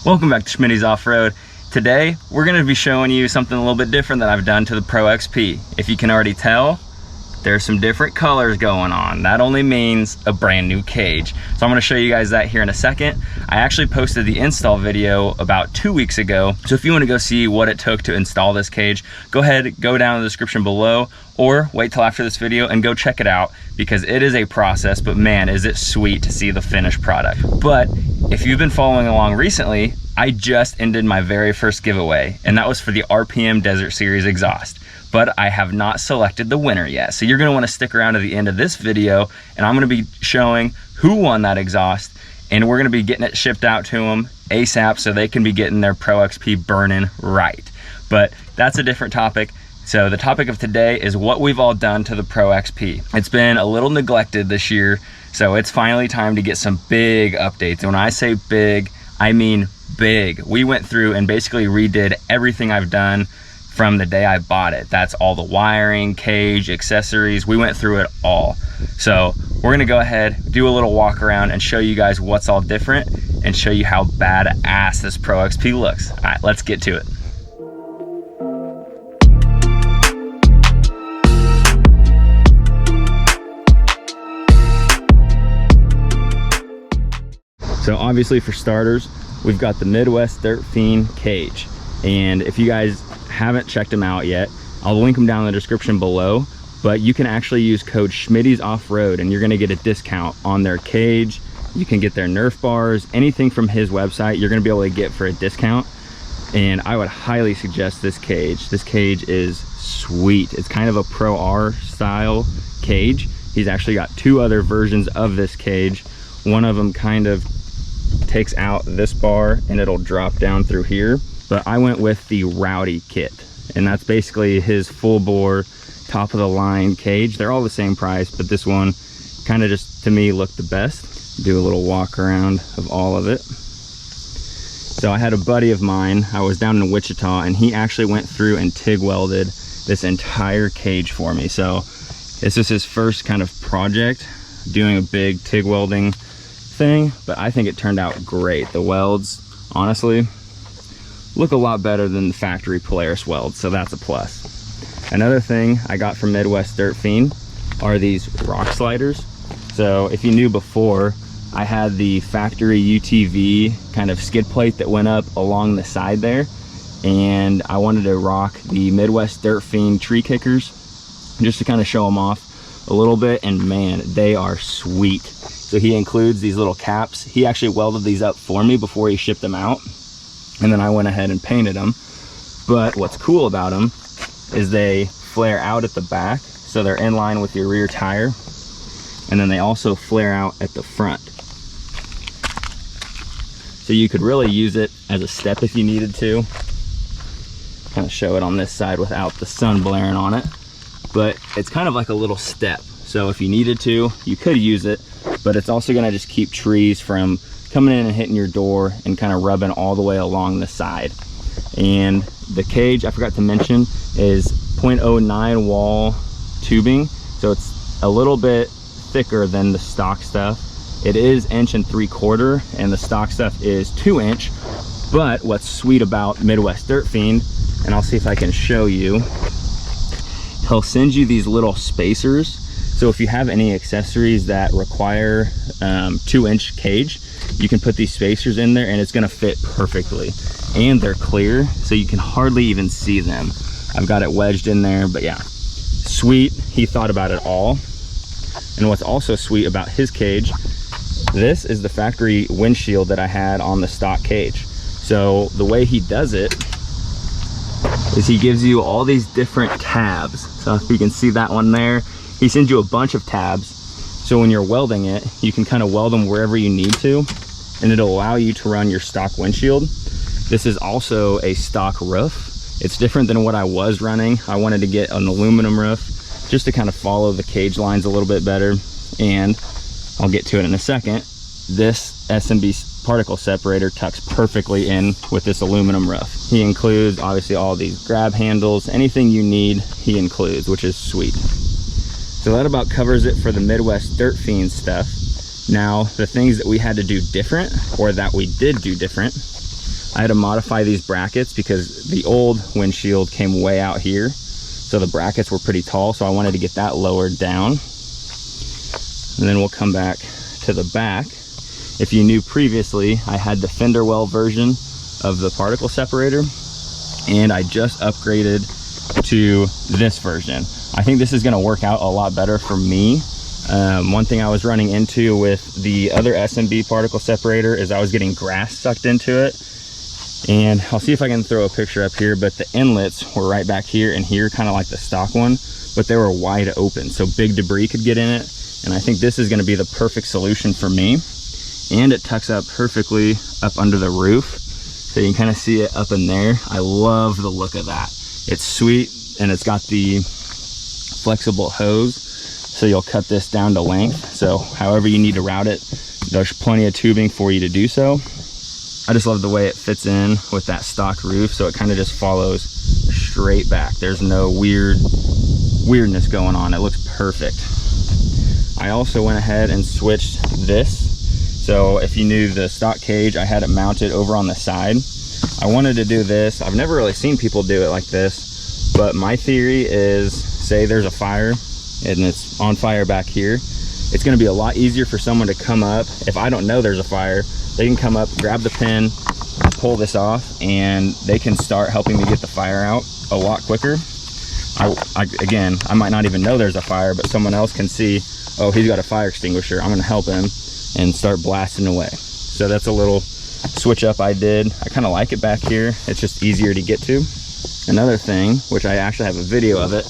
Welcome back to Schmitty's Off-Road. Today, we're gonna be showing you something a little bit different that I've done to the Pro XP. If you can already tell, there's some different colors going on. That only means a brand new cage. So I'm gonna show you guys that here in a second. I actually posted the install video about 2 weeks ago. So if you wanna go see what it took to install this cage, go ahead, go down in the description below, or wait till after this video and go check it out, because it is a process, but man, is it sweet to see the finished product. But if you've been following along recently, I just ended my very first giveaway, and that was for the RPM Desert Series exhaust. But I have not selected the winner yet. So you're gonna wanna stick around to the end of this video, and I'm gonna be showing who won that exhaust, and we're gonna be getting it shipped out to them ASAP so they can be getting their Pro XP burning right. But that's a different topic. So the topic of today is what we've all done to the Pro XP. It's been a little neglected this year, so it's finally time to get some big updates. And when I say big, I mean big. We went through and basically redid everything I've done from the day I bought it. That's all the wiring, cage, accessories. We went through it all. So we're gonna go ahead, do a little walk around and show you guys what's all different and show you how badass this Pro XP looks. All right, let's get to it. So obviously for starters, we've got the Midwest Dirt Fiend cage. And if you guys haven't checked them out yet, I'll link them down in the description below, but you can actually use code Schmitty's Off-Road and you're gonna get a discount on their cage. You can get their Nerf bars, anything from his website, you're gonna be able to get for a discount. And I would highly suggest this cage. This cage is sweet. It's kind of a Pro R style cage. He's actually got two other versions of this cage. One of them kind of takes out this bar and it'll drop down through here, but I went with the Rowdy kit, and that's basically his full bore top of the line cage. They're all the same price, but this one kind of just to me looked the best. Do a little walk around of all of it. So I had a buddy of mine, I was down in Wichita, and he actually went through and TIG welded this entire cage for me. So this is his first kind of project doing a big TIG welding thing, but I think it turned out great. The welds honestly look a lot better than the factory Polaris welds, so that's a plus. Another thing I got from Midwest Dirt Fiend are these rock sliders. So if you knew before, I had the factory UTV kind of skid plate that went up along the side there, and I wanted to rock the Midwest Dirt Fiend tree kickers just to kind of show them off a little bit, and man, they are sweet. So he includes these little caps. He actually welded these up for me before he shipped them out, and then I went ahead and painted them. But what's cool about them is they flare out at the back, so they're in line with your rear tire, and then they also flare out at the front. So you could really use it as a step if you needed to. Kind of show it on this side without the sun blaring on it, but it's kind of like a little step. So if you needed to, you could use it, but it's also gonna just keep trees from coming in and hitting your door and kind of rubbing all the way along the side. And the cage, I forgot to mention, is 0.09 wall tubing. So it's a little bit thicker than the stock stuff. It is 1 3/4 inch, and the stock stuff is 2 inch. But what's sweet about Midwest Dirt Fiend, and I'll see if I can show you, he'll send you these little spacers. So if you have any accessories that require 2 inch cage, you can put these spacers in there and it's gonna fit perfectly. And they're clear, so you can hardly even see them. I've got it wedged in there, but yeah, sweet. He thought about it all. And what's also sweet about his cage, this is the factory windshield that I had on the stock cage. So the way he does it is he gives you all these different tabs. So if you can see that one there, he sends you a bunch of tabs. So when you're welding it, you can kind of weld them wherever you need to, and it'll allow you to run your stock windshield. This is also a stock roof. It's different than what I was running. I wanted to get an aluminum roof just to kind of follow the cage lines a little bit better. And I'll get to it in a second. This S&B particle separator tucks perfectly in with this aluminum roof. He includes obviously all these grab handles, anything you need he includes, which is sweet. So that about covers it for the Midwest Dirt Fiend stuff. Now, the things that we had to do different, or that we did do different, I had to modify these brackets because the old windshield came way out here. So the brackets were pretty tall, so I wanted to get that lowered down. And then we'll come back to the back. If you knew previously, I had the fender well version of the particle separator, and I just upgraded to this version. I think this is going to work out a lot better for me. One thing I was running into with the other SMB particle separator is I was getting grass sucked into it. And I'll see if I can throw a picture up here, but the inlets were right back here and here, kind of like the stock one, but they were wide open, so big debris could get in it. And I think this is going to be the perfect solution for me. And it tucks up perfectly up under the roof, so you can kind of see it up in there. I love the look of that. It's sweet, and it's got the flexible hose, so you'll cut this down to length. So however you need to route it, there's plenty of tubing for you to do so. I just love the way it fits in with that stock roof, so it kind of just follows straight back. There's no weirdness going on. It looks perfect. I also went ahead and switched this. So if you knew the stock cage, I had it mounted over on the side. I wanted to do this. I've never really seen people do it like this, but my theory is, say there's a fire and it's on fire back here, it's going to be a lot easier for someone to come up. If I don't know there's a fire, they can come up, grab the pin, pull this off, and they can start helping me get the fire out a lot quicker. Again, I might not even know there's a fire, but someone else can see, oh, he's got a fire extinguisher, I'm going to help him, and start blasting away. So that's a little switch up I did. I kind of like it back here. It's just easier to get to. Another thing, which I actually have a video of it,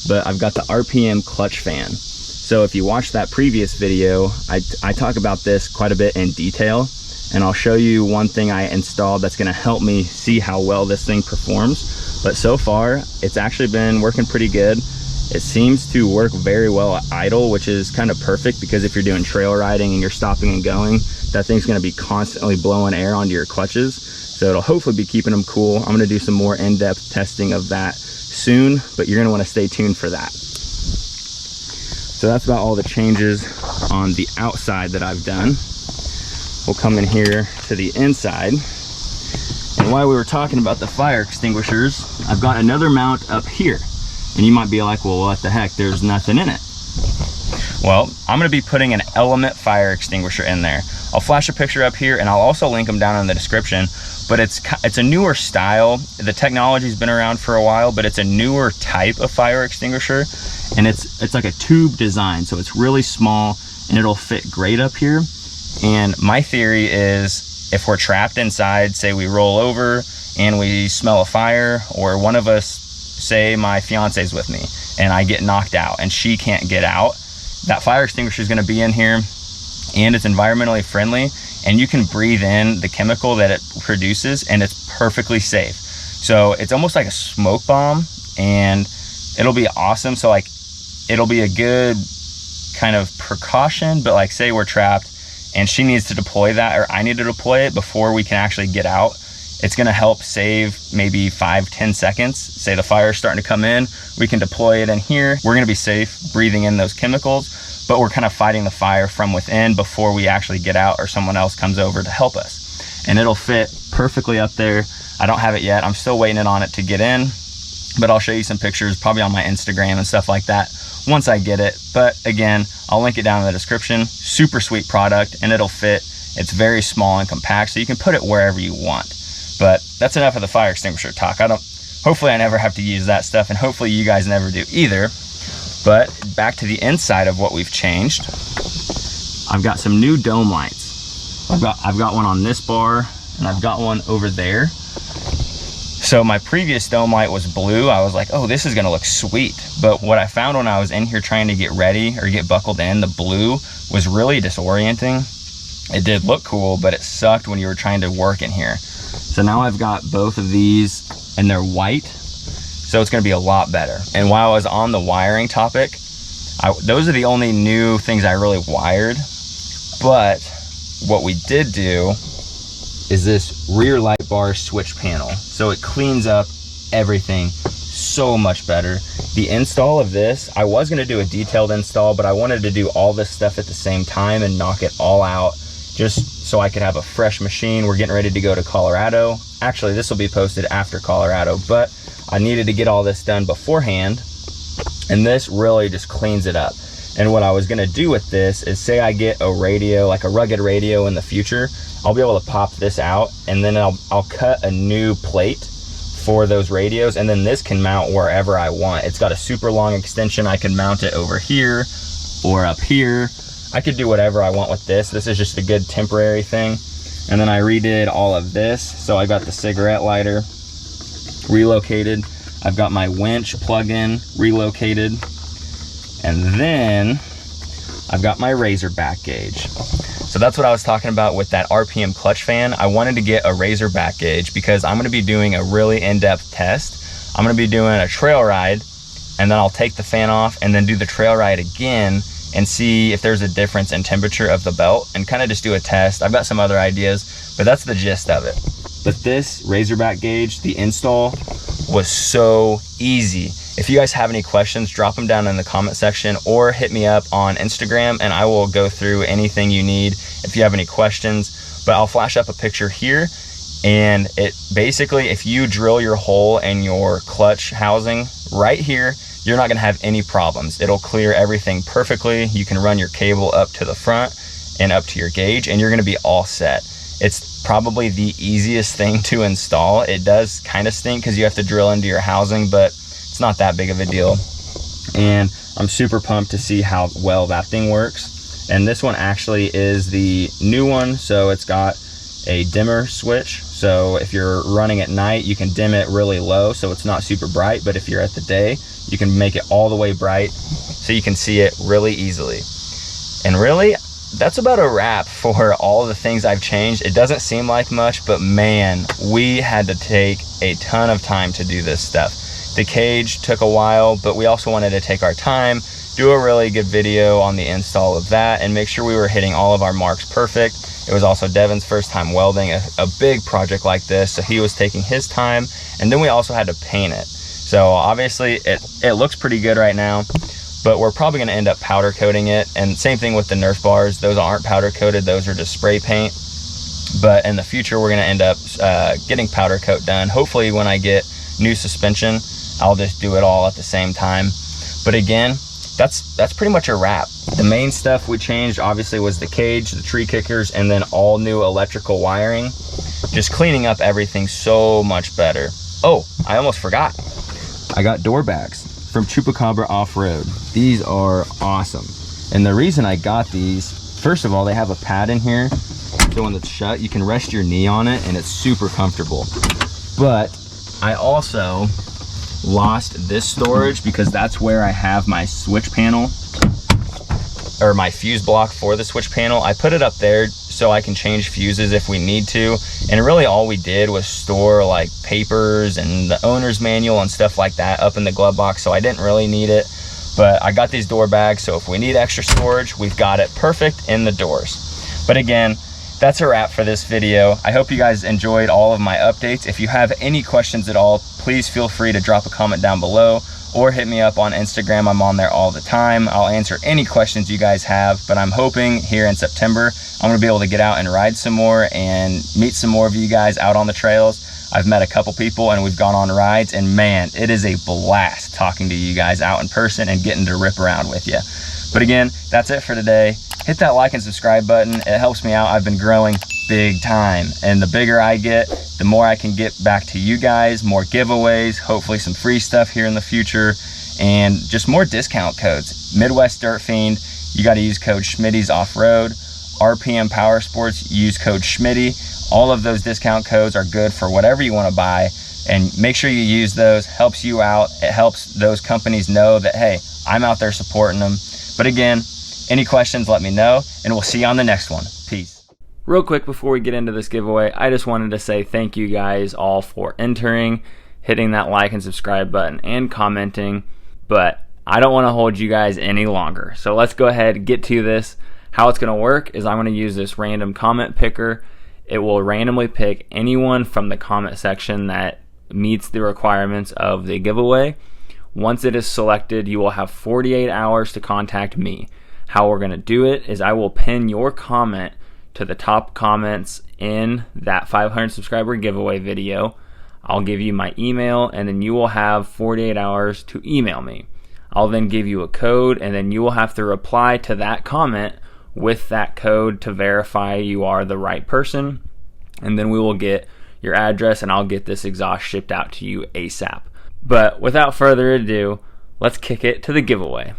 but I've got the RPM clutch fan. So if you watched that previous video, I talk about this quite a bit in detail, and I'll show you one thing I installed that's going to help me see how well this thing performs. But so far, it's actually been working pretty good. It seems to work very well at idle, which is kind of perfect, because if you're doing trail riding and you're stopping and going, that thing's going to be constantly blowing air onto your clutches. So it'll hopefully be keeping them cool. I'm going to do some more in-depth testing of that soon, but you're going to want to stay tuned for that. So that's about all the changes on the outside that I've done. We'll come in here to the inside. And while we were talking about the fire extinguishers, I've got another mount up here. And you might be like, well, what the heck? There's nothing in it. Well, I'm going to be putting an Element fire extinguisher in there. I'll flash a picture up here, and I'll also link them down in the description. But it's a newer style. The technology's been around for a while, but it's a newer type of fire extinguisher, and it's like a tube design, so it's really small and it'll fit great up here. And my theory is, if we're trapped inside, say we roll over and we smell a fire, or one of us, say my fiance's with me and I get knocked out and she can't get out, that fire extinguisher is going to be in here, and it's environmentally friendly, and you can breathe in the chemical that it produces, and it's perfectly safe. So it's almost like a smoke bomb, and it'll be awesome. So like, it'll be a good kind of precaution, but like, say we're trapped and she needs to deploy that, or I need to deploy it before we can actually get out, it's going to help save maybe 5-10 seconds. Say the fire's starting to come in, we can deploy it in here. We're going to be safe breathing in those chemicals, but we're kind of fighting the fire from within before we actually get out, or someone else comes over to help us. And it'll fit perfectly up there. I don't have it yet. I'm still waiting on it to get in, but I'll show you some pictures probably on my Instagram and stuff like that once I get it. But again, I'll link it down in the description. Super sweet product, and it'll fit. It's very small and compact, so you can put it wherever you want. But that's enough of the fire extinguisher talk. Hopefully I never have to use that stuff, and hopefully you guys never do either. But back to the inside of what we've changed. I've got some new dome lights. I've got one on this bar, and I've got one over there. So my previous dome light was blue. I was like, oh, this is gonna look sweet. But what I found when I was in here trying to get ready or get buckled in, the blue was really disorienting. It did look cool, but it sucked when you were trying to work in here. So now I've got both of these, and they're white, so it's gonna be a lot better. And while I was on the wiring topic, those are the only new things I really wired. But what we did do is this rear light bar switch panel. So it cleans up everything so much better. The install of this, I was gonna do a detailed install, but I wanted to do all this stuff at the same time and knock it all out, just so I could have a fresh machine. We're getting ready to go to Colorado. Actually, this will be posted after Colorado, but I needed to get all this done beforehand, and this really just cleans it up. And what I was gonna do with this is, say I get a radio, like a rugged radio in the future, I'll be able to pop this out, and then I'll cut a new plate for those radios, and then this can mount wherever I want. It's got a super long extension. I can mount it over here or up here. I could do whatever I want with this. This is just a good temporary thing. And then I redid all of this. So I got the cigarette lighter relocated. I've got my winch plug-in relocated. And then I've got my Razorback gauge. So that's what I was talking about with that RPM clutch fan. I wanted to get a Razorback gauge because I'm gonna be doing a really in-depth test. I'm gonna be doing a trail ride, and then I'll take the fan off and then do the trail ride again and see if there's a difference in temperature of the belt, and kind of just do a test. I've got some other ideas, but that's the gist of it. But this Razorback gauge, the install was so easy. If you guys have any questions, drop them down in the comment section or hit me up on Instagram and I will go through anything you need if you have any questions. But I'll flash up a picture here, and it basically, if you drill your hole in your clutch housing right here, you're not gonna have any problems. It'll clear everything perfectly. You can run your cable up to the front and up to your gauge, and you're gonna be all set. It's probably the easiest thing to install. It does kind of stink because you have to drill into your housing, but it's not that big of a deal. And I'm super pumped to see how well that thing works. And this one actually is the new one, so it's got a dimmer switch. So if you're running at night, you can dim it really low so it's not super bright, but if you're at the day, you can make it all the way bright so you can see it really easily. And really, that's about a wrap for all the things I've changed. It doesn't seem like much, but man, we had to take a ton of time to do this stuff. The cage took a while, but we also wanted to take our time, do a really good video on the install of that, and make sure we were hitting all of our marks perfect. It was also Devin's first time welding a big project like this, so he was taking his time, and then we also had to paint it. So obviously it looks pretty good right now, but we're probably gonna end up powder coating it. And same thing with the Nerf bars. Those aren't powder coated, those are just spray paint. But in the future, we're gonna end up getting powder coat done. Hopefully when I get new suspension, I'll just do it all at the same time. But again, that's pretty much a wrap. The main stuff we changed obviously was the cage, the tree kickers, and then all new electrical wiring. Just cleaning up everything so much better. Oh, I almost forgot. I got door bags from Chupacabra Off-Road. These are awesome. And the reason I got these, first of all, they have a pad in here. So when it's shut, you can rest your knee on it and it's super comfortable. But I also lost this storage because that's where I have my switch panel, or my fuse block for the switch panel. I put it up there so I can change fuses if we need to. And really all we did was store like papers and the owner's manual and stuff like that up in the glove box, so I didn't really need it. But I got these door bags, so if we need extra storage, we've got it perfect in the doors. But again, that's a wrap for this video. I hope you guys enjoyed all of my updates. If you have any questions at all, please feel free to drop a comment down below or hit me up on Instagram. I'm on there all the time. I'll answer any questions you guys have, but I'm hoping here in September, I'm gonna be able to get out and ride some more and meet some more of you guys out on the trails. I've met a couple people and we've gone on rides, and man, it is a blast talking to you guys out in person and getting to rip around with you. But again, that's it for today. Hit that like and subscribe button. It helps me out. I've been growing big time, and the bigger I get, the more I can get back to you guys, more giveaways, hopefully some free stuff here in the future, and just more discount codes. Midwest Dirt Fiend, you got to use code Schmitty's Off-Road. RPM Power Sports, use code Schmitty. All of those discount codes are good for whatever you want to buy, and make sure you use those. Helps you out. It helps those companies know that, hey, I'm out there supporting them. But again, any questions, let me know, and we'll see you on the next one. Peace. Real quick before we get into this giveaway, I just wanted to say thank you guys all for entering, hitting that like and subscribe button, and commenting. But I don't want to hold you guys any longer, so let's go ahead and get to this. How it's going to work is I'm going to use this random comment picker. It will randomly pick anyone from the comment section that meets the requirements of the giveaway. Once it is selected, you will have 48 hours to contact me. How we're going to do it is I will pin your comment to the top comments in that 500 subscriber giveaway video. I'll give you my email, and then you will have 48 hours to email me. I'll then give you a code, and then you will have to reply to that comment with that code to verify you are the right person. And then we will get your address, and I'll get this exhaust shipped out to you ASAP. But without further ado, let's kick it to the giveaway.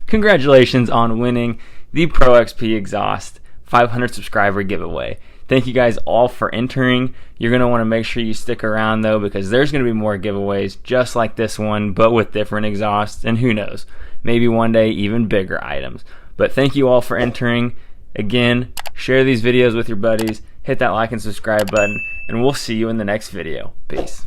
Congratulations on winning the Pro XP Exhaust 500 subscriber giveaway. Thank you guys all for entering. You're going to want to make sure you stick around though, because there's going to be more giveaways just like this one, but with different exhausts, and who knows, maybe one day even bigger items. But thank you all for entering. Again, share these videos with your buddies, hit that like and subscribe button, and we'll see you in the next video. Peace.